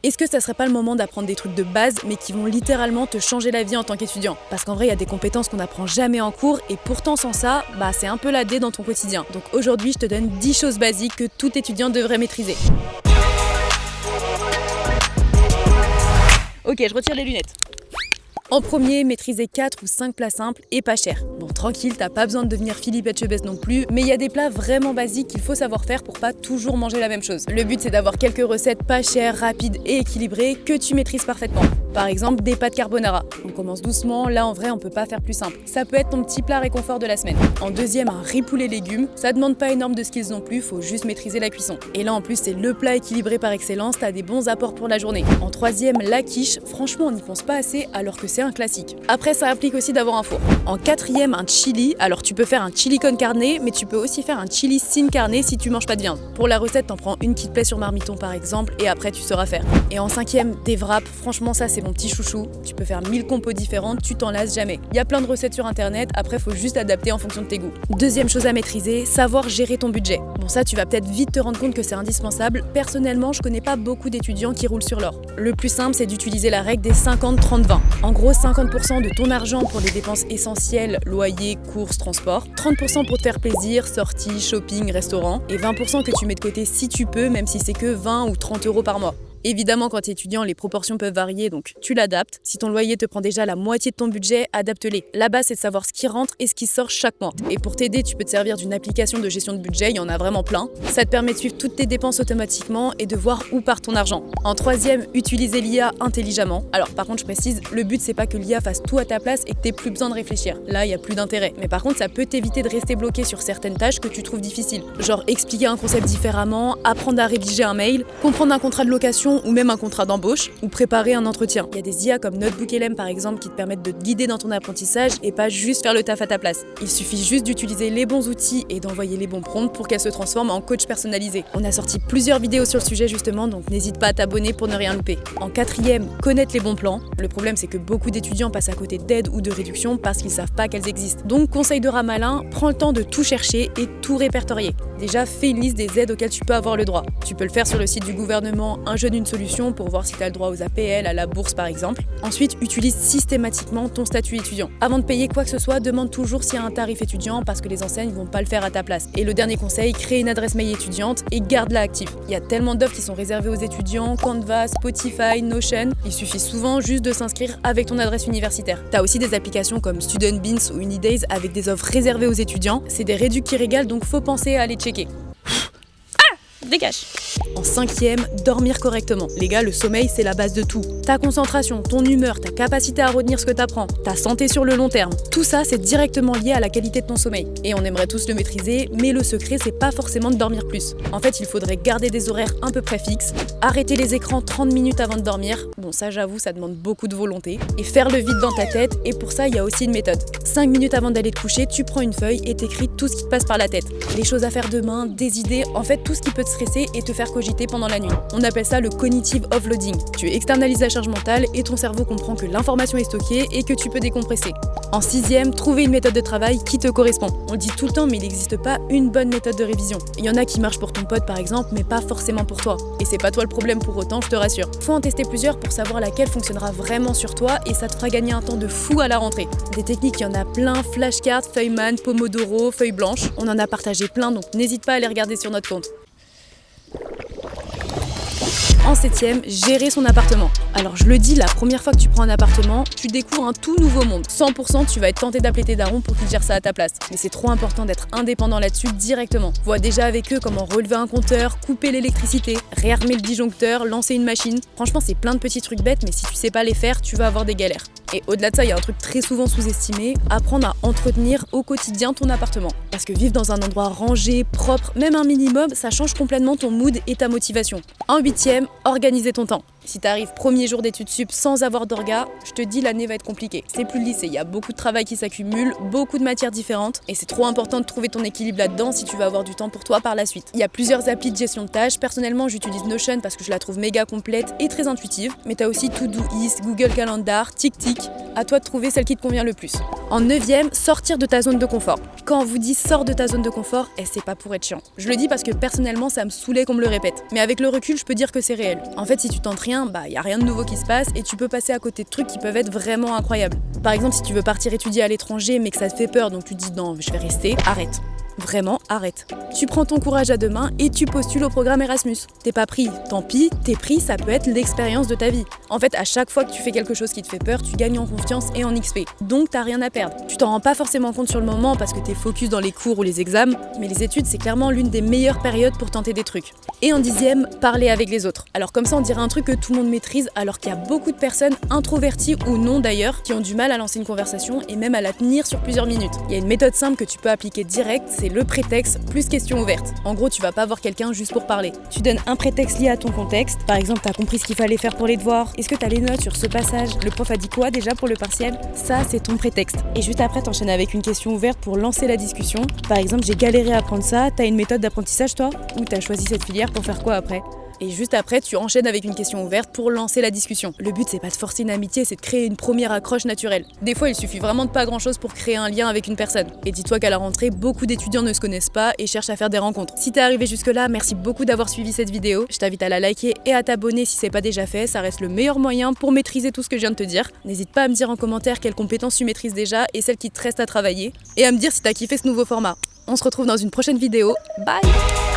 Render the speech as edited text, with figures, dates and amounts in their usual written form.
Est-ce que ça serait pas le moment d'apprendre des trucs de base mais qui vont littéralement te changer la vie en tant qu'étudiant? Parce qu'en vrai, il y a des compétences qu'on n'apprend jamais en cours et pourtant sans ça, c'est un peu la dé dans ton quotidien. Donc aujourd'hui, je te donne 10 choses basiques que tout étudiant devrait maîtriser. Ok, je retire les lunettes. En premier, maîtriser 4 ou 5 plats simples et pas chers. Bon, tranquille, t'as pas besoin de devenir Philippe Etchebest non plus, mais il y a des plats vraiment basiques qu'il faut savoir faire pour pas toujours manger la même chose. Le but, c'est d'avoir quelques recettes pas chères, rapides et équilibrées que tu maîtrises parfaitement. Par exemple, des pâtes carbonara. On commence doucement, là en vrai, on peut pas faire plus simple. Ça peut être ton petit plat réconfort de la semaine. En deuxième, un riz poulet légumes. Ça demande pas énorme de skills non plus, faut juste maîtriser la cuisson. Et là en plus, c'est le plat équilibré par excellence, t'as des bons apports pour la journée. En troisième, la quiche. Franchement, on n'y pense pas assez alors que c'est un classique. Après, ça implique aussi d'avoir un four. En quatrième, un chili. Alors tu peux faire un chili con carne, mais tu peux aussi faire un chili sin carne si tu manges pas de viande. Pour la recette, t'en prends une qui te plaît sur marmiton par exemple, et après tu sauras faire. Et en cinquième, des wraps. Franchement, ça c'est mon petit chouchou. Tu peux faire 1000 compos différentes, tu t'en lasses jamais. Il y a plein de recettes sur internet, après faut juste adapter en fonction de tes goûts. Deuxième chose à maîtriser, savoir gérer ton budget. Bon, ça tu vas peut-être vite te rendre compte que c'est indispensable. Personnellement, je connais pas beaucoup d'étudiants qui roulent sur l'or. Le plus simple, c'est d'utiliser la règle des 50-30-20. En gros, 50% de ton argent pour les dépenses essentielles, loyer, courses, transport, 30% pour te faire plaisir, sorties, shopping, restaurant, et 20% que tu mets de côté si tu peux, même si c'est que 20 ou 30 € par mois. Évidemment, quand tu es étudiant, les proportions peuvent varier, donc tu l'adaptes. Si ton loyer te prend déjà la moitié de ton budget, adapte-les. La base, c'est de savoir ce qui rentre et ce qui sort chaque mois. Et pour t'aider, tu peux te servir d'une application de gestion de budget, il y en a vraiment plein. Ça te permet de suivre toutes tes dépenses automatiquement et de voir où part ton argent. En troisième, utiliser l'IA intelligemment. Alors par contre, je précise, le but, c'est pas que l'IA fasse tout à ta place et que t'aies plus besoin de réfléchir. Là, il y a plus d'intérêt. Mais par contre, ça peut t'éviter de rester bloqué sur certaines tâches que tu trouves difficiles. Genre expliquer un concept différemment, apprendre à rédiger un mail, comprendre un contrat de location ou même un contrat d'embauche, ou préparer un entretien. Il y a des IA comme NotebookLM par exemple qui te permettent de te guider dans ton apprentissage et pas juste faire le taf à ta place. Il suffit juste d'utiliser les bons outils et d'envoyer les bons prompts pour qu'elle se transforme en coach personnalisé. On a sorti plusieurs vidéos sur le sujet justement, donc n'hésite pas à t'abonner pour ne rien louper. En quatrième, connaître les bons plans. Le problème c'est que beaucoup d'étudiants passent à côté d'aides ou de réductions parce qu'ils savent pas qu'elles existent. Donc conseil de rat malin, prends le temps de tout chercher et tout répertorier. Déjà, fais une liste des aides auxquelles tu peux avoir le droit. Tu peux le faire sur le site du gouvernement Un jeune, une solution pour voir si tu as le droit aux APL, à la bourse par exemple. Ensuite, utilise systématiquement ton statut étudiant. Avant de payer quoi que ce soit, demande toujours s'il y a un tarif étudiant parce que les enseignes vont pas le faire à ta place. Et le dernier conseil, crée une adresse mail étudiante et garde-la active. Il y a tellement d'offres qui sont réservées aux étudiants, Canva, Spotify, Notion. Il suffit souvent juste de s'inscrire avec ton adresse universitaire. Tu as aussi des applications comme Student Beans ou Unidays avec des offres réservées aux étudiants. C'est des réducs qui régalent, donc faut penser à aller checker. Dégage. En cinquième, dormir correctement. Les gars, le sommeil, c'est la base de tout. Ta concentration, ton humeur, ta capacité à retenir ce que t'apprends, ta santé sur le long terme. Tout ça, c'est directement lié à la qualité de ton sommeil. Et on aimerait tous le maîtriser, mais le secret, c'est pas forcément de dormir plus. En fait, il faudrait garder des horaires un peu près fixes, arrêter les écrans 30 minutes avant de dormir. Bon, ça, j'avoue, ça demande beaucoup de volonté. Et faire le vide dans ta tête, et pour ça, il y a aussi une méthode. 5 minutes avant d'aller te coucher, tu prends une feuille et t'écris tout ce qui te passe par la tête. Les choses à faire demain, des idées, en fait, tout ce qui peut te stresser et te faire cogiter pendant la nuit. On appelle ça le cognitive offloading. Tu externalises la charge mentale et ton cerveau comprend que l'information est stockée et que tu peux décompresser. En sixième, trouver une méthode de travail qui te correspond. On le dit tout le temps, mais il n'existe pas une bonne méthode de révision. Il y en a qui marchent pour ton pote par exemple, mais pas forcément pour toi. Et c'est pas toi le problème pour autant, je te rassure. Faut en tester plusieurs pour savoir laquelle fonctionnera vraiment sur toi et ça te fera gagner un temps de fou à la rentrée. Des techniques, il y en a plein, flashcards, Feynman, Pomodoro, feuille blanche. On en a partagé plein, donc n'hésite pas à les regarder sur notre compte. En septième, gérer son appartement. Alors je le dis, la première fois que tu prends un appartement, tu découvres un tout nouveau monde. 100% tu vas être tenté d'appeler tes darons pour qu'ils gèrent ça à ta place. Mais c'est trop important d'être indépendant là-dessus directement. Vois déjà avec eux comment relever un compteur, couper l'électricité, réarmer le disjoncteur, lancer une machine. Franchement, c'est plein de petits trucs bêtes, mais si tu sais pas les faire, tu vas avoir des galères. Et au-delà de ça, il y a un truc très souvent sous-estimé, apprendre à entretenir au quotidien ton appartement. Parce que vivre dans un endroit rangé, propre, même un minimum, ça change complètement ton mood et ta motivation. En huitième, organiser ton temps. Si t'arrives premier jour d'études sup sans avoir d'orga, je te dis l'année va être compliquée. C'est plus le lycée, il y a beaucoup de travail qui s'accumule, beaucoup de matières différentes et c'est trop important de trouver ton équilibre là-dedans si tu veux avoir du temps pour toi par la suite. Il y a plusieurs applis de gestion de tâches. Personnellement, j'utilise Notion parce que je la trouve méga complète et très intuitive. Mais t'as aussi Todoist, Google Calendar, TickTick. À toi de trouver celle qui te convient le plus. En 9e, sortir de ta zone de confort. Quand on vous dit sors de ta zone de confort, c'est pas pour être chiant. Je le dis parce que personnellement ça me saoulait qu'on me le répète. Mais avec le recul, je peux dire que c'est réel. En fait, si tu tentes rien, y a rien de nouveau qui se passe et tu peux passer à côté de trucs qui peuvent être vraiment incroyables. Par exemple, si tu veux partir étudier à l'étranger mais que ça te fait peur donc tu te dis non, je vais rester, arrête. Vraiment, arrête. Tu prends ton courage à deux mains et tu postules au programme Erasmus. T'es pas pris, tant pis, t'es pris, ça peut être l'expérience de ta vie. En fait, à chaque fois que tu fais quelque chose qui te fait peur, tu gagnes en confiance et en XP. Donc t'as rien à perdre. Tu t'en rends pas forcément compte sur le moment parce que t'es focus dans les cours ou les examens, mais les études, c'est clairement l'une des meilleures périodes pour tenter des trucs. Et en 10e, parler avec les autres. Alors comme ça, on dirait un truc que tout le monde maîtrise, alors qu'il y a beaucoup de personnes, introverties ou non d'ailleurs, qui ont du mal à lancer une conversation et même à la tenir sur plusieurs minutes. Il y a une méthode simple que tu peux appliquer direct, c'est le prétexte plus question ouverte. En gros, tu vas pas voir quelqu'un juste pour parler. Tu donnes un prétexte lié à ton contexte. Par exemple, t'as compris ce qu'il fallait faire pour les devoirs. Est-ce que t'as les notes sur ce passage? Le prof a dit quoi déjà pour le partiel? Ça, c'est ton prétexte. Et juste après, t'enchaînes avec une question ouverte pour lancer la discussion. Par exemple, j'ai galéré à apprendre ça. T'as une méthode d'apprentissage toi? Ou t'as choisi cette filière pour faire quoi après? Et juste après, tu enchaînes avec une question ouverte pour lancer la discussion. Le but, c'est pas de forcer une amitié, c'est de créer une première accroche naturelle. Des fois, il suffit vraiment de pas grand-chose pour créer un lien avec une personne. Et dis-toi qu'à la rentrée, beaucoup d'étudiants ne se connaissent pas et cherchent à faire des rencontres. Si t'es arrivé jusque-là, merci beaucoup d'avoir suivi cette vidéo. Je t'invite à la liker et à t'abonner si c'est pas déjà fait. Ça reste le meilleur moyen pour maîtriser tout ce que je viens de te dire. N'hésite pas à me dire en commentaire quelles compétences tu maîtrises déjà et celles qui te restent à travailler. Et à me dire si t'as kiffé ce nouveau format. On se retrouve dans une prochaine vidéo. Bye!